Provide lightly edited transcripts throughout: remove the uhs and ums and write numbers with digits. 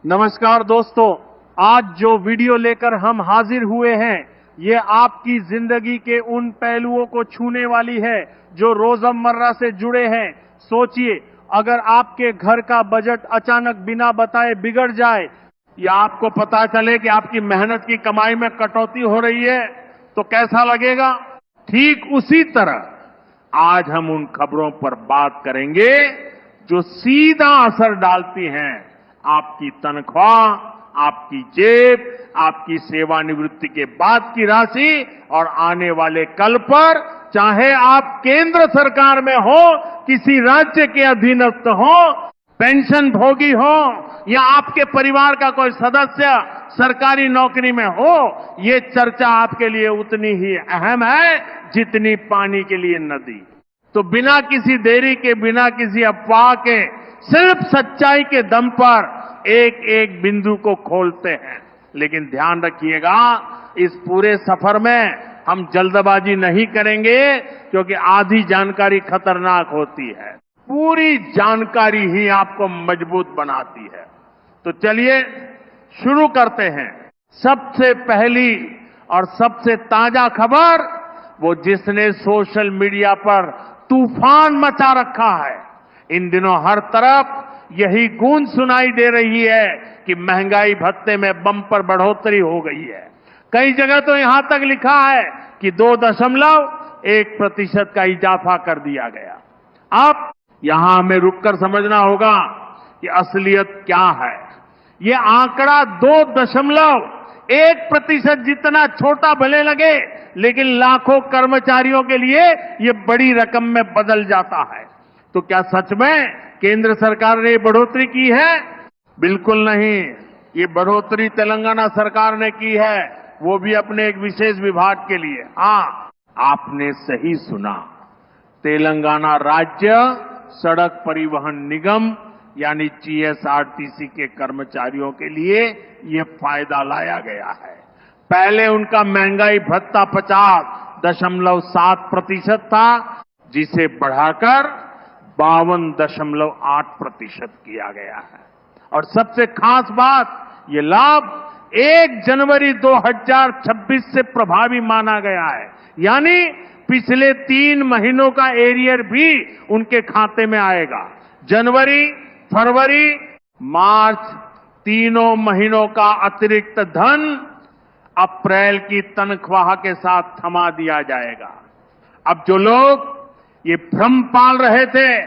नमस्कार दोस्तों, आज जो वीडियो लेकर हम हाजिर हुए हैं ये आपकी जिंदगी के उन पहलुओं को छूने वाली है जो रोजमर्रा से जुड़े हैं। सोचिए, अगर आपके घर का बजट अचानक बिना बताए बिगड़ जाए या आपको पता चले कि आपकी मेहनत की कमाई में कटौती हो रही है तो कैसा लगेगा। ठीक उसी तरह आज हम उन खबरों पर बात करेंगे जो सीधा असर डालती हैं आपकी तनख्वाह, आपकी जेब, आपकी सेवानिवृत्ति के बाद की राशि और आने वाले कल पर। चाहे आप केंद्र सरकार में हो, किसी राज्य के अधीनस्थ हो, पेंशन भोगी हो या आपके परिवार का कोई सदस्य सरकारी नौकरी में हो, ये चर्चा आपके लिए उतनी ही अहम है जितनी पानी के लिए नदी। तो बिना किसी देरी के, बिना किसी अफवाह के, सिर्फ सच्चाई के दम पर एक एक बिंदु को खोलते हैं। लेकिन ध्यान रखिएगा, इस पूरे सफर में हम जल्दबाजी नहीं करेंगे क्योंकि आधी जानकारी खतरनाक होती है। पूरी जानकारी ही आपको मजबूत बनाती है। तो चलिए शुरू करते हैं। सबसे पहली और सबसे ताजा खबर, वो जिसने सोशल मीडिया पर तूफान मचा रखा है। इन दिनों हर तरफ यही गूंज सुनाई दे रही है कि महंगाई भत्ते में बम्पर बढ़ोतरी हो गई है। कई जगह तो यहां तक लिखा है कि 2.1% का इजाफा कर दिया गया। अब यहां हमें रुककर समझना होगा कि असलियत क्या है। ये आंकड़ा 2.1% जितना छोटा भले लगे, लेकिन लाखों कर्मचारियों के लिए ये बड़ी रकम में बदल जाता है। तो क्या सच में केंद्र सरकार ने बढ़ोतरी की है? बिल्कुल नहीं। ये बढ़ोतरी तेलंगाना सरकार ने की है, वो भी अपने एक विशेष विभाग के लिए। हाँ, आपने सही सुना, तेलंगाना राज्य सड़क परिवहन निगम यानी जीएसआरटीसी के कर्मचारियों के लिए ये फायदा लाया गया है। पहले उनका महंगाई भत्ता 50.7% था, जिसे बढ़ाकर 52.8% किया गया है। और सबसे खास बात, ये लाभ 1 जनवरी 2026 से प्रभावी माना गया है। यानी पिछले 3 महीनों का एरियर भी उनके खाते में आएगा। जनवरी, फरवरी, मार्च, तीनों महीनों का अतिरिक्त धन अप्रैल की तनख्वाह के साथ थमा दिया जाएगा। अब जो लोग ये भ्रम पाल रहे थे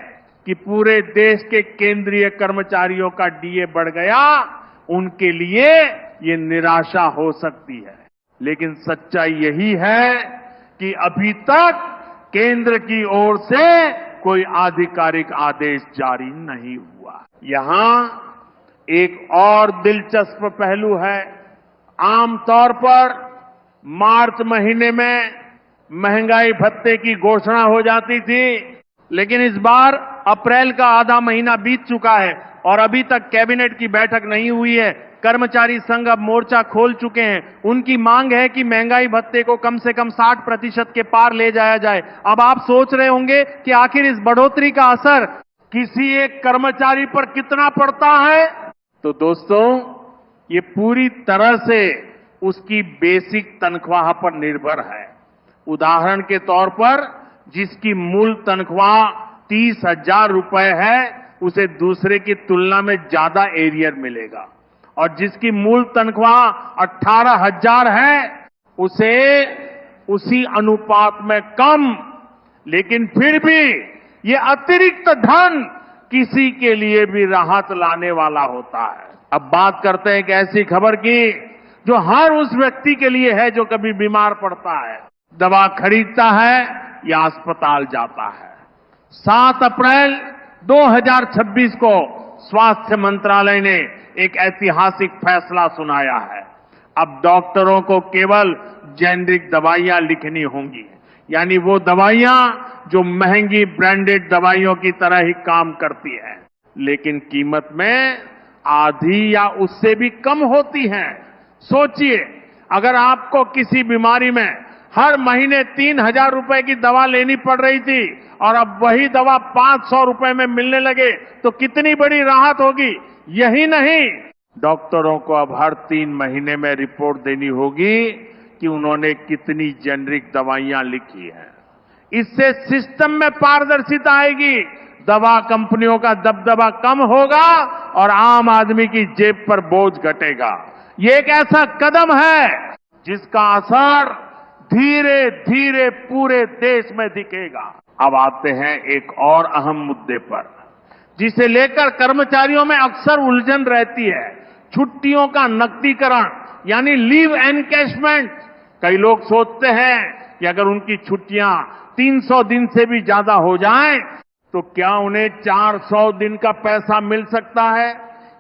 कि पूरे देश के केंद्रीय कर्मचारियों का डीए बढ़ गया, उनके लिए ये निराशा हो सकती है। लेकिन सच्चाई यही है कि अभी तक केंद्र की ओर से कोई आधिकारिक आदेश जारी नहीं हुआ। यहां एक और दिलचस्प पहलू है। आमतौर पर मार्च महीने में महंगाई भत्ते की घोषणा हो जाती थी, लेकिन इस बार अप्रैल का आधा महीना बीत चुका है और अभी तक कैबिनेट की बैठक नहीं हुई है। कर्मचारी संघ अब मोर्चा खोल चुके हैं। उनकी मांग है कि महंगाई भत्ते को कम से कम 60% के पार ले जाया जाए। अब आप सोच रहे होंगे कि आखिर इस बढ़ोतरी का असर किसी एक कर्मचारी पर कितना पड़ता है। तो दोस्तों, ये पूरी तरह से उसकी बेसिक तनख्वाह पर निर्भर है। उदाहरण के तौर पर, जिसकी मूल तनख्वाह 30,000 रुपए है, उसे दूसरे की तुलना में ज्यादा एरियर मिलेगा। और जिसकी मूल तनख्वाह 18,000 है, उसे उसी अनुपात में कम, लेकिन फिर भी ये अतिरिक्त धन किसी के लिए भी राहत लाने वाला होता है। अब बात करते हैं एक ऐसी खबर की जो हर उस व्यक्ति के लिए है जो कभी बीमार पड़ता है, दवा खरीदता है या अस्पताल जाता है। 7 अप्रैल 2026 को स्वास्थ्य मंत्रालय ने एक ऐतिहासिक फैसला सुनाया है। अब डॉक्टरों को केवल जेनरिक दवाइयां लिखनी होंगी, यानी वो दवाइयां जो महंगी ब्रांडेड दवाइयों की तरह ही काम करती हैं, लेकिन कीमत में आधी या उससे भी कम होती हैं। सोचिए, अगर आपको किसी बीमारी में हर महीने 3,000 रुपए की दवा लेनी पड़ रही थी और अब वही दवा 500 रुपए में मिलने लगे तो कितनी बड़ी राहत होगी। यही नहीं, डॉक्टरों को अब हर 3 महीने में रिपोर्ट देनी होगी कि उन्होंने कितनी जेनरिक दवाइयां लिखी हैं। इससे सिस्टम में पारदर्शिता आएगी, दवा कंपनियों का दबदबा कम होगा और आम आदमी की जेब पर बोझ घटेगा। ये एक ऐसा कदम है जिसका असर धीरे धीरे पूरे देश में दिखेगा। अब आते हैं एक और अहम मुद्दे पर, जिसे लेकर कर्मचारियों में अक्सर उलझन रहती है, छुट्टियों का नकदीकरण यानी लीव एनकैशमेंट। कई लोग सोचते हैं कि अगर उनकी छुट्टियां 300 दिन से भी ज्यादा हो जाएं, तो क्या उन्हें 400 दिन का पैसा मिल सकता है?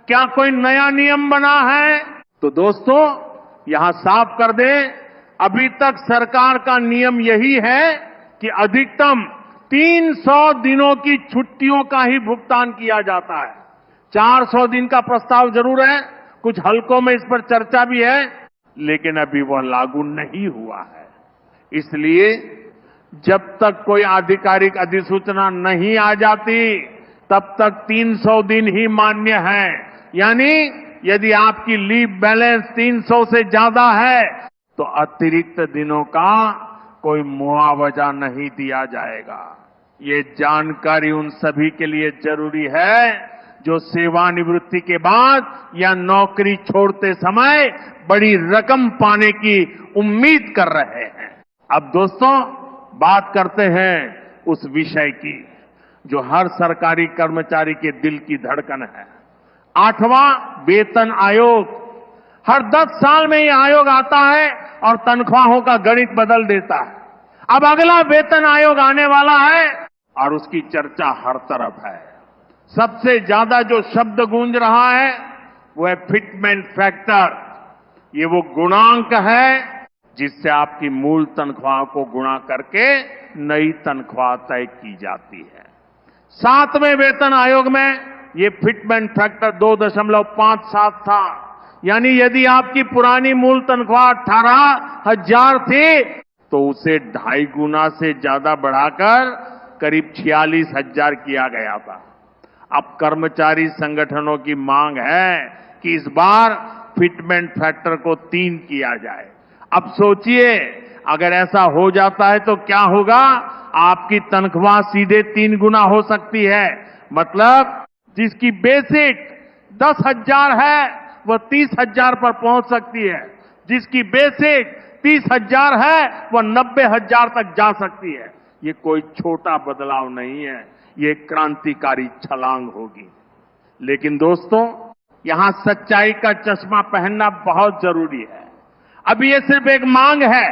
क्या कोई नया नियम बना है? तो दोस्तों, यहां साफ कर दें, अभी तक सरकार का नियम यही है कि अधिकतम 300 दिनों की छुट्टियों का ही भुगतान किया जाता है। 400 दिन का प्रस्ताव जरूर है, कुछ हलकों में इस पर चर्चा भी है, लेकिन अभी वह लागू नहीं हुआ है। इसलिए जब तक कोई आधिकारिक अधिसूचना नहीं आ जाती, तब तक 300 दिन ही मान्य है। यानी यदि आपकी लीव बैलेंस 300 से ज्यादा है, तो अतिरिक्त दिनों का कोई मुआवजा नहीं दिया जाएगा। ये जानकारी उन सभी के लिए जरूरी है जो सेवानिवृत्ति के बाद या नौकरी छोड़ते समय बड़ी रकम पाने की उम्मीद कर रहे हैं। अब दोस्तों, बात करते हैं उस विषय की जो हर सरकारी कर्मचारी के दिल की धड़कन है। 8वां वेतन आयोग। हर 10 साल में यह आयोग आता है और तनख्वाहों का गणित बदल देता है। अब अगला वेतन आयोग आने वाला है और उसकी चर्चा हर तरफ है। सबसे ज्यादा जो शब्द गूंज रहा है वो है फिटमेंट फैक्टर। ये वो गुणांक है जिससे आपकी मूल तनख्वाह को गुणा करके नई तनख्वाह तय की जाती है। 7वें वेतन आयोग में ये फिटमेंट फैक्टर 2.57 था। यानी यदि आपकी पुरानी मूल तनख्वाह 18,000 थी, तो उसे 2.5 गुना से ज्यादा बढ़ाकर करीब 46,000 किया गया था। अब कर्मचारी संगठनों की मांग है कि इस बार फिटमेंट फैक्टर को 3 किया जाए। अब सोचिए, अगर ऐसा हो जाता है तो क्या होगा? आपकी तनख्वाह सीधे 3 गुना हो सकती है। मतलब जिसकी बेसिक 10,000 है वह 30,000 पर पहुंच सकती है। जिसकी बेसिक 30,000 है वह 90,000 तक जा सकती है। ये कोई छोटा बदलाव नहीं है, ये क्रांतिकारी छलांग होगी। लेकिन दोस्तों, यहां सच्चाई का चश्मा पहनना बहुत जरूरी है। अभी ये सिर्फ एक मांग है,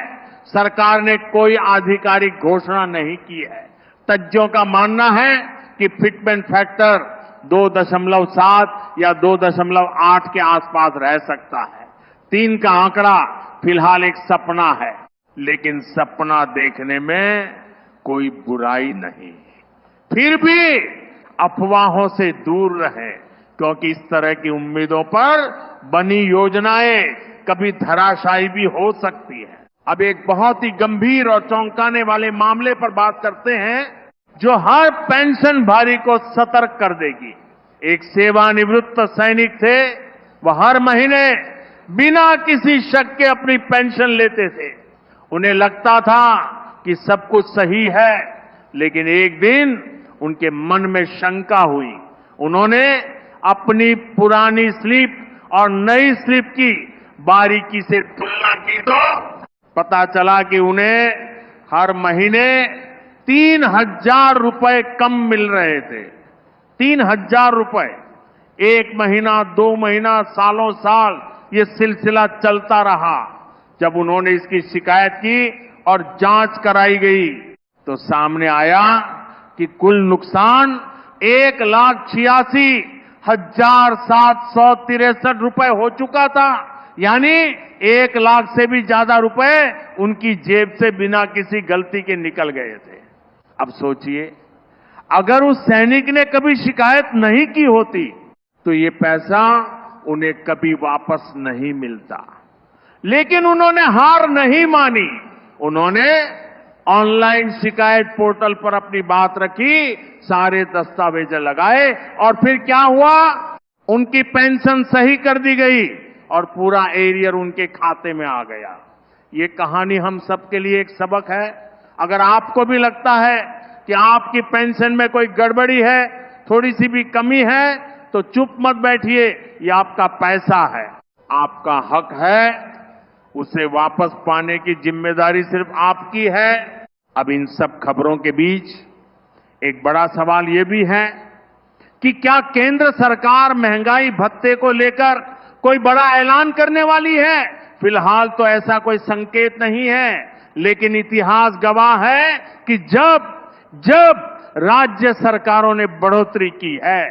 सरकार ने कोई आधिकारिक घोषणा नहीं की है। तज्ञों का मानना है कि फिटमेंट फैक्टर 2.7 या 2.8 के आसपास रह सकता है। 3 का आंकड़ा फिलहाल एक सपना है, लेकिन सपना देखने में कोई बुराई नहीं। फिर भी अफवाहों से दूर रहें, क्योंकि इस तरह की उम्मीदों पर बनी योजनाएं कभी धराशायी भी हो सकती है। अब एक बहुत ही गंभीर और चौंकाने वाले मामले पर बात करते हैं, जो हर पेंशनधारी को सतर्क कर देगी। एक सेवानिवृत्त सैनिक थे, वह हर महीने बिना किसी शक के अपनी पेंशन लेते थे। उन्हें लगता था कि सब कुछ सही है, लेकिन एक दिन उनके मन में शंका हुई। उन्होंने अपनी पुरानी स्लिप और नई स्लिप की बारीकी से तुलना की तो पता चला कि उन्हें हर महीने 3,000 रुपए कम मिल रहे थे। 3,000 रुपए। 1 महीना, 2 महीना, सालों साल ये सिलसिला चलता रहा। जब उन्होंने इसकी शिकायत की और जांच कराई गई, तो सामने आया कि कुल नुकसान 1,86,763 रुपए हो चुका था। यानी 1 लाख से भी ज्यादा रुपए उनकी जेब से बिना किसी गलती के निकल गए थे। अब सोचिए, अगर उस सैनिक ने कभी शिकायत नहीं की होती, तो ये पैसा उन्हें कभी वापस नहीं मिलता। लेकिन उन्होंने हार नहीं मानी। उन्होंने ऑनलाइन शिकायत पोर्टल पर अपनी बात रखी, सारे दस्तावेज लगाए और फिर क्या हुआ? उनकी पेंशन सही कर दी गई और पूरा एरियर उनके खाते में आ गया। ये कहानी हम सबके लिए एक सबक है। अगर आपको भी लगता है कि आपकी पेंशन में कोई गड़बड़ी है, थोड़ी सी भी कमी है, तो चुप मत बैठिए। ये आपका पैसा है, आपका हक है, उसे वापस पाने की जिम्मेदारी सिर्फ आपकी है। अब इन सब खबरों के बीच एक बड़ा सवाल ये भी है कि क्या केंद्र सरकार महंगाई भत्ते को लेकर कोई बड़ा ऐलान करने वाली है? फिलहाल तो ऐसा कोई संकेत नहीं है, लेकिन इतिहास गवाह है कि जब राज्य सरकारों ने बढ़ोतरी की है,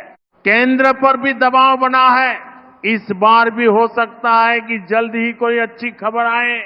केंद्र पर भी दबाव बना है। इस बार भी हो सकता है कि जल्द ही कोई अच्छी खबर आए।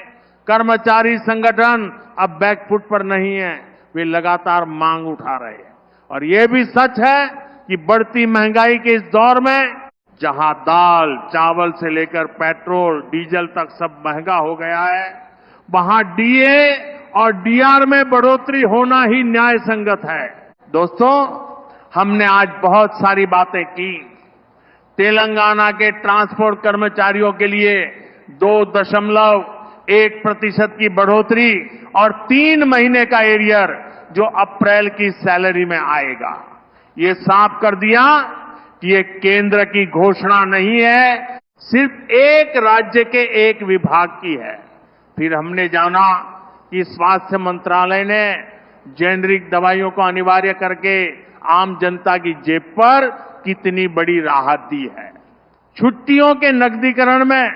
कर्मचारी संगठन अब बैकफुट पर नहीं है, वे लगातार मांग उठा रहे हैं। और यह भी सच है कि बढ़ती महंगाई के इस दौर में जहां दाल, चावल से लेकर पेट्रोल, डीजल तक सब महंगा हो गया है, वहां डीए और डीआर में बढ़ोतरी होना ही न्याय संगत है। दोस्तों, हमने आज बहुत सारी बातें की। तेलंगाना के ट्रांसपोर्ट कर्मचारियों के लिए 2.1% की बढ़ोतरी और 3 महीने का एरियर जो अप्रैल की सैलरी में आएगा। ये साफ कर दिया कि ये केंद्र की घोषणा नहीं है, सिर्फ एक राज्य के एक विभाग की है। फिर हमने जाना कि स्वास्थ्य मंत्रालय ने जेनरिक दवाइयों को अनिवार्य करके आम जनता की जेब पर कितनी बड़ी राहत दी है। छुट्टियों के नकदीकरण में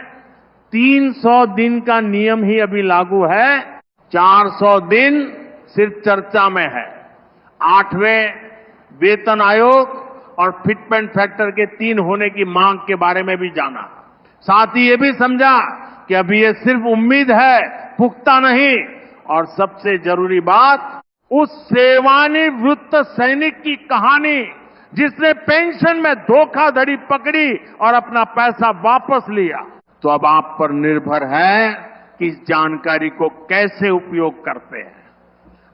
300 दिन का नियम ही अभी लागू है, 400 दिन सिर्फ चर्चा में है। 8वें वेतन आयोग और फिटमेंट फैक्टर के 3 होने की मांग के बारे में भी जाना। साथ ही ये भी समझा कि अभी ये सिर्फ उम्मीद है, पुख्ता नहीं। और सबसे जरूरी बात, उस सेवानिवृत्त सैनिक की कहानी जिसने पेंशन में धोखाधड़ी पकड़ी और अपना पैसा वापस लिया। तो अब आप पर निर्भर है कि इस जानकारी को कैसे उपयोग करते हैं।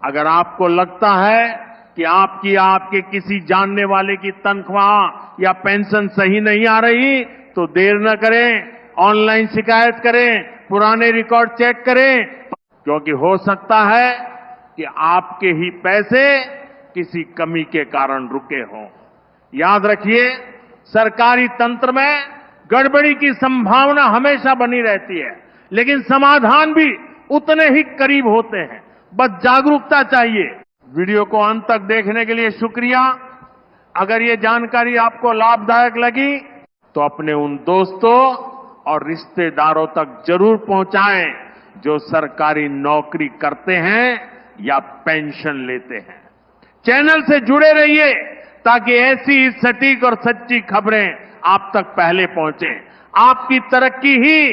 अगर आपको लगता है कि आपके किसी जानने वाले की तनख्वाह या पेंशन सही नहीं आ रही, तो देर न करें, ऑनलाइन शिकायत करें, पुराने रिकॉर्ड चेक करें, क्योंकि हो सकता है कि आपके ही पैसे किसी कमी के कारण रुके हों। याद रखिए, सरकारी तंत्र में गड़बड़ी की संभावना हमेशा बनी रहती है, लेकिन समाधान भी उतने ही करीब होते हैं। बस जागरूकता चाहिए। वीडियो को अंत तक देखने के लिए शुक्रिया। अगर ये जानकारी आपको लाभदायक लगी तो अपने उन दोस्तों और रिश्तेदारों तक जरूर पहुंचाएं जो सरकारी नौकरी करते हैं या पेंशन लेते हैं। चैनल से जुड़े रहिए ताकि ऐसी सटीक और सच्ची खबरें आप तक पहले पहुंचे। आपकी तरक्की ही